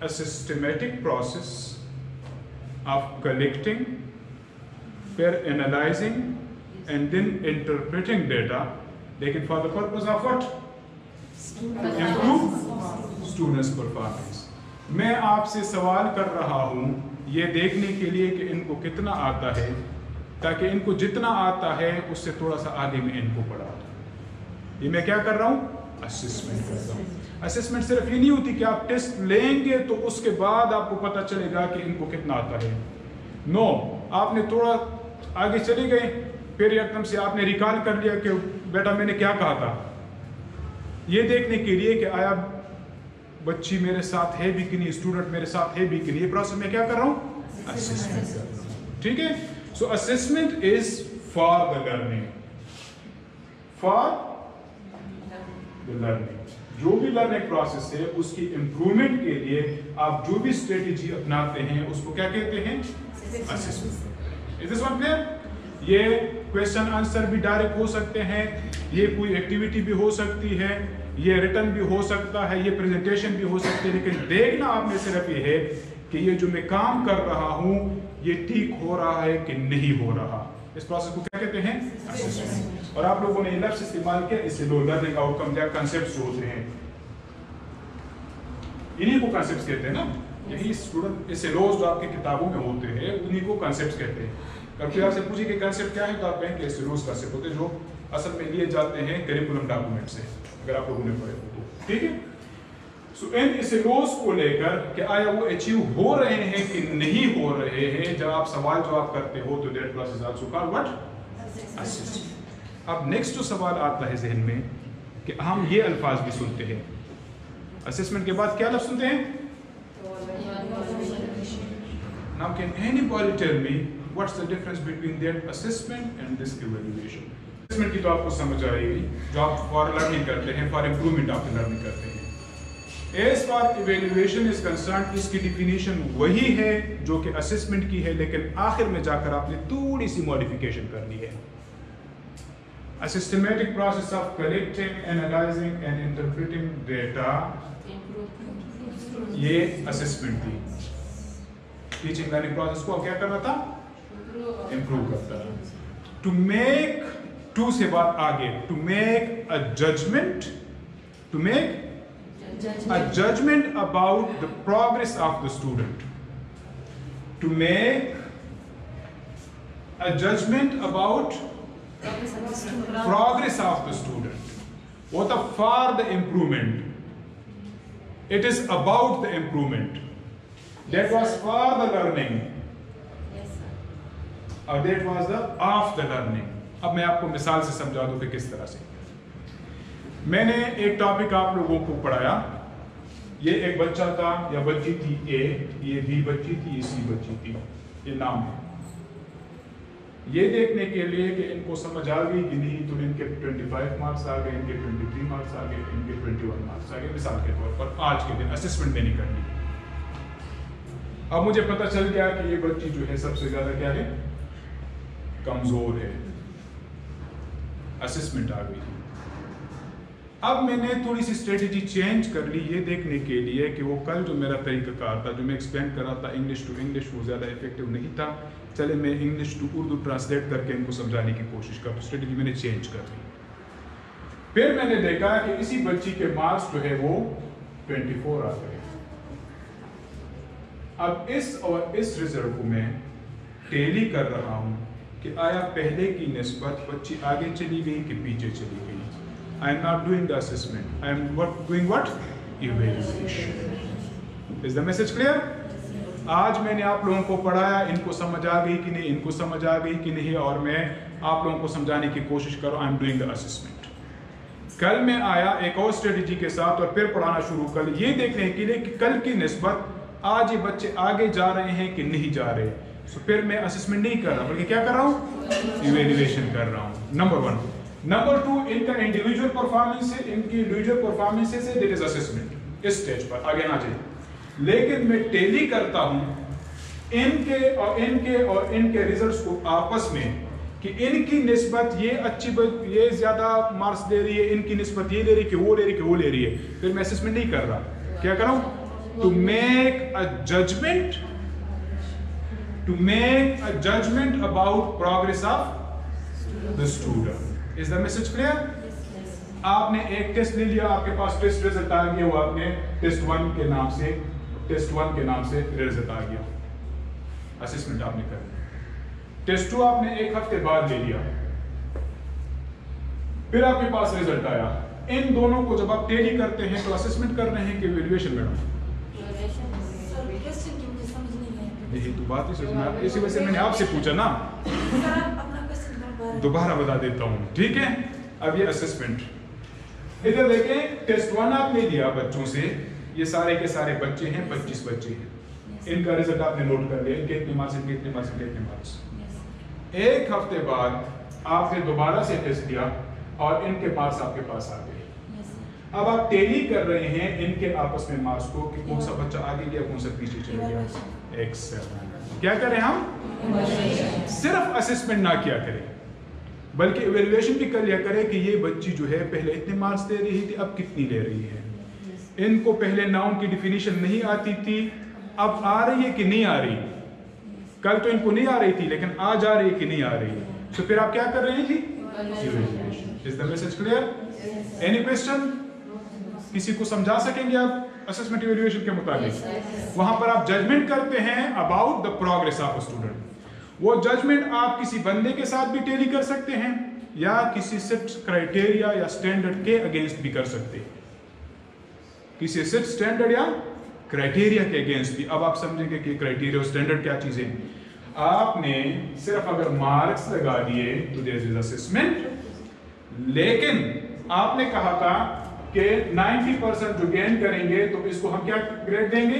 a systematic process of collecting, फिर analyzing and then interpreting data, लेकिन for the purpose of what? Improve students' performance. मैं आपसे सवाल कर रहा हूँ ये देखने के लिए कि इनको कितना आता है, ताकि इनको जितना आता है उससे थोड़ा सा आगे में इनको पढ़ा दूँ। ये मैं क्या कर रहा हूँ? असेसमेंट कर रहा हूँ। असेसमेंट सिर्फ ये नहीं होती कि आप टेस्ट लेंगे तो उसके बाद आपको पता चलेगा कि इनको कितना आता है। नो, आपने थोड़ा आगे चले गए, फिर एकदम से आपने रिकॉल कर लिया कि बेटा मैंने क्या कहा था, ये देखने के लिए कि आया बच्ची मेरे साथ है भी कि नहीं, स्टूडेंट मेरे साथ है भी कि नहीं। ये प्रोसेस में क्या कर रहा हूँ? असेसमेंट कर रहा हूँ। ठीक है। सो assessment is for the learning, for the learning. जो भी लर्निंग प्रोसेस है उसकी इंप्रूवमेंट के लिए आप जो भी स्ट्रेटेजी अपनाते हैं उसको क्या कहते हैं? Assessment. Is this one clear? ये क्वेश्चन आंसर भी डायरेक्ट हो सकते हैं, ये कोई एक्टिविटी भी हो सकती है, ये रिटर्न भी हो सकता है, ये प्रेजेंटेशन भी हो सकती है, लेकिन देखना आपने सिर्फ ये है कि ये जो मैं काम कर रहा हूँ ये ठीक हो रहा है कि नहीं हो रहा। इस प्रोसेस को क्या कहते हैं? असेसमेंट। और आप लोगों ने लफ्ज़ इस्तेमाल किया, इससे लो लर्निंग आउटकम या कंसेप्ट्स होते हैं, इन्हीं को कंसेप्ट्स कहते हैं ना। यही स्टूडेंट इससे लोज जो आपकी किताबों में होते हैं उन्हीं को कंसेप्ट्स कहते हैं। कभी आपसे पूछे कि कंसेप्ट क्या है तो आप कहें कि इससे लोज कंसेप्ट होते हैं जो असल में लिए जाते हैं करिकुलम डॉक्यूमेंट से, अगर आप लोगों ने पढ़े हो तो। ठीक है। सो इन इसेलोस को लेकर कि आया वो अचीव हो रहे हैं कि नहीं हो रहे हैं, जब आप सवाल जवाब करते हो तो that process also called what? Assessment. अब नेक्स्ट जो सवाल आता है जहन में कि हम ये अल्फाज भी सुनते हैं, असेसमेंट के बाद क्या लफ्ज़ सुनते हैं? Now can anybody tell me what's the difference between that assessment and this evaluation? Assessment की तो आपको समझ आएगी, जो आप for learning करते हैं, for improvement आप learning करते हैं। As far evaluation is concerned, इसकी definition वही है जो कि assessment की है, लेकिन आखिर में जाकर आपने थोड़ी सी modification करनी है। A systematic process of collecting, analyzing and interpreting data, ये assessment थी। टीचिंग लर्निंग प्रोसेस को क्या करना था? इंप्रूव करता था। टू मेक, टू से बात आगे, to make a judgement, to make a judgement about the progress of the student, to make a judgement about progress of the student. वो था for the improvement, it is about the improvement. That was for the learning. Yes, sir. और that was the of the learning. अब मैं आपको मिसाल से समझा दूं कि किस तरह से। मैंने एक टॉपिक आप लोगों को पढ़ाया, ये एक बच्चा था या बच्ची थी ए, ये बी बच्ची थी, ये सी बच्ची थी, ये नाम है। ये देखने के लिए कि इनको समझ आ गई कि नहीं, तो इनके 25 मार्क्स आ गए, इनके 23 मार्क्स आ गए, इनके 21 मार्क्स आ गए, मिसाल के तौर पर आज के दिन असेसमेंट मैंने कर ली। अब मुझे पता चल गया कि ये बच्ची जो है सबसे ज्यादा क्या है? कमजोर है। असेसमेंट आ गई। अब मैंने थोड़ी सी स्ट्रेटेजी चेंज कर ली ये देखने के लिए कि वो कल जो मेरा तरीकाकार था, जो मैं एक्सप्लेन कर रहा था इंग्लिश टू इंग्लिश, वो ज़्यादा इफेक्टिव नहीं था। चले मैं इंग्लिश टू उर्दू ट्रांसलेट करके इनको समझाने की कोशिश कर, तो स्ट्रेटेजी मैंने चेंज कर ली। फिर मैंने देखा कि इसी बच्ची के मार्क्स जो है वो 24 आ गए। अब इस और इस रिजल्ट को मैं टैली कर रहा हूं कि आया पहले की निस्बत बच्ची आगे चली गई कि पीछे चली गई। I am not doing the assessment, I am doing what? Evaluation. Is the message clear? आज मैंने आप लोगों को पढ़ाया, इनको समझ आ गई कि नहीं, इनको समझ आ गई कि नहीं, और मैं आप लोगों को समझाने की कोशिश करूं I am doing the assessment. कल मैं आया एक और स्ट्रेटेजी के साथ और फिर पढ़ाना शुरू कर ये देखने के लिए कि कल की निस्बत आज ये बच्चे आगे जा रहे हैं कि नहीं जा रहे। तो फिर मैं असेसमेंट नहीं कर रहा बल्कि क्या कर रहा हूँ? इवैल्यूएशन कर रहा हूँ। नंबर 1। नंबर 2, इनका इंडिविजुअल परफॉर्मेंस है, इनकी इंडिविजुअल परफॉर्मेंसेस है, दैट इज असेसमेंट। इस स्टेज पर आगे ना जाए। लेकिन मैं टैली करता हूं इनके और इनके रिजल्ट्स को आपस में कि इनकी निस्बत ये अच्छी, ये ज्यादा मार्क्स दे रही है, इनकी निस्बत ये ले रही है कि वो ले रही है कि वो ले रही है। फिर मैं असेसमेंट नहीं कर रहा, क्या कर रहा हूं? to make a judgment about progress of the student. Is the message clear? आपने एक टेस्ट ले लिया, आपके पास टेस्ट रिजल्ट आ गया, वो आपने टेस्ट 1 के नाम से रिजल्ट आ गया, असेसमेंट आपने कर लिया। टेस्ट 2 आपने एक हफ्ते बाद ले लिया, फिर आपके पास रिजल्ट आया। इन दोनों को जब आप टैली करते हैं तो असेसमेंट कर रहे हैं कि इवैल्यूएशन? मैडम यही तो बात है, इसी वजह से मैंने आपसे पूछा ना, दोबारा बता देता हूं, ठीक है? अब ये असेसमेंट, इधर देखें, टेस्ट 1 आपने लिया बच्चों से, ये सारे के सारे बच्चे हैं, 25 बच्चे हैं, इनका रिजल्ट आपने नोट कर लिया, इनके इतने मार्क्स, इनके इतने मार्क्स, इनके इतने मार्क्स। एक हफ्ते बाद आपने दोबारा से टेस्ट लिया और इनके मार्क्स आपके पास आ गए। अब आप टैली कर रहे हैं इनके आपस में मार्क्स को कि कौन सा बच्चा आगे गया, कौन सा पीछे चला गया। एक्सेलेंट। क्या करें हम? सिर्फ असेसमेंट ना किया करें, बल्कि इवैल्यूएशन भी कर लिया करें कि ये बच्ची जो है पहले इतने मार्क्स दे रही थी, अब कितनी ले रही है। इनको पहले नाउन की डिफिनीशन नहीं आती थी, अब आ रही है कि नहीं आ रही? कल तो इनको नहीं आ रही थी, लेकिन आज आ रही है कि नहीं आ रही? तो फिर आप क्या कर रहे हैं जी? Is the message clear? Any question? किसी को समझा सकेंगे आप असेसमेंट इवैल्यूएशन के मुताबिक? वहां पर आप जजमेंट करते हैं about the progress of a student. वो जजमेंट आप किसी बंदे के साथ भी टैली कर सकते हैं या किसी सेट क्राइटेरिया या स्टैंडर्ड के अगेंस्ट भी कर सकते हैं, किसी सेट स्टैंडर्ड या क्राइटेरिया के अगेंस्ट भी। अब आप समझेंगे कि क्राइटेरिया और स्टैंडर्ड क्या चीजें। आपने सिर्फ अगर मार्क्स लगा दिए तो देयर इज असेसमेंट, लेकिन आपने कहा था कि 90% जो गेन करेंगे तो इसको हम क्या ग्रेड देंगे?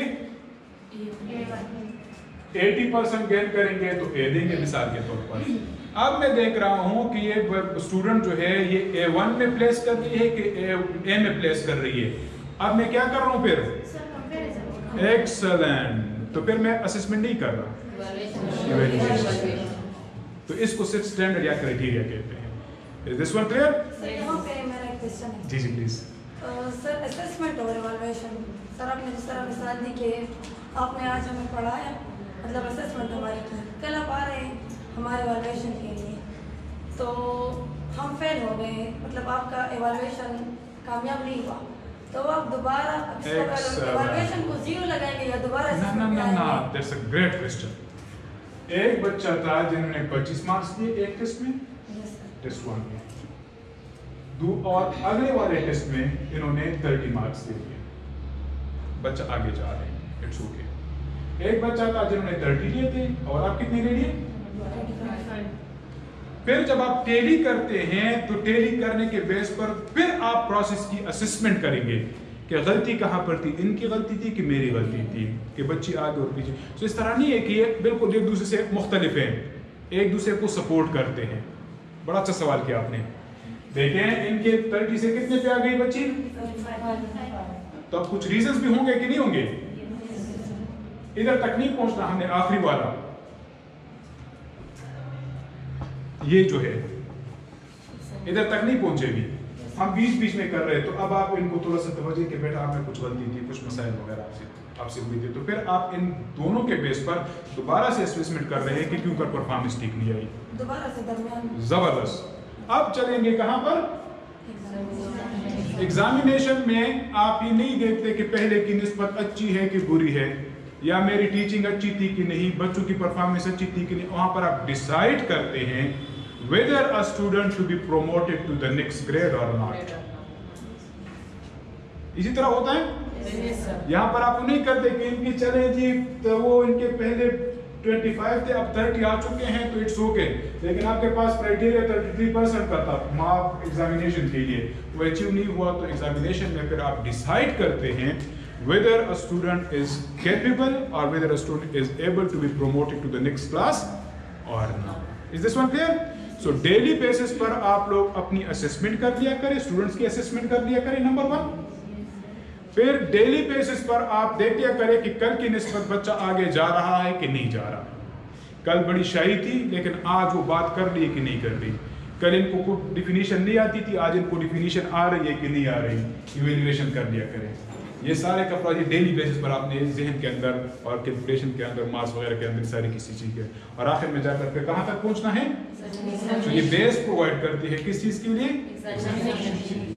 80% गेन करेंगे तो ए देंगे मिसाल के तौर पर। अब मैं देख रहा हूं कि ये स्टूडेंट जो है ये A1 में प्लेस कर रही है कि A में प्लेस कर रही है। अब मैं क्या कर रहा हूं फिर? एक्सेलेंट। तो फिर मैं असेसमेंट नहीं कर रहा, तो इसको सिर्फ स्टैंडर्ड या क्राइटेरिया कहते हैं। Is this one clear? जी जी प्लीज। सर असेसमेंट और इवैल्यूएशन, सर आपने जिस तरह मिसाल दी कि आपने आज हमें पढ़ाया, मतलब असेसमेंट हमारी की, कल आप आ रहे हैं हमारे इवैल्यूएशन के लिए, तो हम फेल हो गए, मतलब आपका इवैल्यूएशन कामयाब नहीं हुआ, तो आप दोबारा इवैल्यूएशन को 0 लगाएंगे या दोबारा? ना, दैट्स अ ग्रेट क्वेश्चन। एक बच्चा था जिन्होंने 25 मार्क्स दिए एक टेस्ट में, टेस्ट 1 में, और अगले वाले टेस्ट में इन्होंने 30 मार्क्स दे दिए, बच्चा आगे जा रहे हैं, इट्स ओके। एक बच्चा था जिन्होंने 30 लिए थे और आप कितने ले लिए? फिर जब आप टैली करते हैं तो टैली करने के बेस पर फिर आप प्रोसेस की असेसमेंट करेंगे कि गलती कहां पर थी, इनकी गलती थी कि मेरी गलती थी, कि बच्ची आगे और पीछे। तो इस तरह नहीं है कि ये बिल्कुल एक दूसरे से मुख्तलिफ हैं, एक दूसरे को सपोर्ट करते हैं। बड़ा अच्छा सवाल किया आपने। देखें इनके 30 से कितने पे आ गई बच्ची? तो अब कुछ रीजंस भी होंगे कि नहीं होंगे? इधर तक नहीं पहुंचना हमने, आखिरी वाला ये जो है इधर तक नहीं पहुंचेगी, हम बीच बीच में कर रहे हैं। तो अब आप इनको थोड़ा सा तवज्जो कि बेटा आप में कुछ गलती थी, कुछ मसाइल वगैरह आपसे हुई थी, तो फिर आप इन दोनों के बेस पर दोबारा से असेसमेंट कर रहे हैं कि क्यों कर परफॉर्मेंस ठीक नहीं आई, दोबारा से दरमियान। जबरदस्त। अब चलेंगे कहां पर? एग्जामिनेशन में आप ये नहीं देखते कि पहले की निस्बत अच्छी है कि बुरी है, या मेरी टीचिंग अच्छी थी कि नहीं, बच्चों की परफॉर्मेंस अच्छी थी कि नहीं। वहां पर आप डिसाइड करते हैं whether a student should be promoted to the next grade or not. इसी तरह होता है। यहाँ पर आप नहीं करते कि इनकी चले जी तो वो इनके पहले 25 थे अब 30 आ चुके हैं तो इट्स ओके, लेकिन आपके पास क्राइटेरिया 33% का था मार्क एग्जामिनेशन के लिए, वो अचीव नहीं हुआ, तो एग्जामिनेशन में फिर आप डिसाइड करते हैं whether a student is capable or whether a student is able to be promoted to the next class or not. Is this one clear? So daily basis पर आप लोग अपनी असेसमेंट कर लिया करें, स्टूडेंट्स की असेसमेंट कर लिया करें, नंबर 1। फिर डेली बेसिस पर आप देख लिया करें कि कल की निस्बत बच्चा आगे जा रहा है कि नहीं जा रहा। कल बड़ी शाई थी लेकिन आज वो बात कर रही है कि नहीं कर रही। कल इनको कोई डिफिनीशन नहीं आती थी, आज इनको डिफिनीशन आ रही है कि नहीं आ रही। इवैल्यूएशन कर लिया करें। ये सारे का पूरा ये डेली बेसिस पर आपने जहन के अंदर और कैलकुलेशन के अंदर मार्क्स वगैरह के अंदर सारी किसी चीज़ के और आखिर में जाकर फिर कहाँ तक पहुँचना है। तो ये बेस प्रोवाइड करती है किस चीज़ के लिए।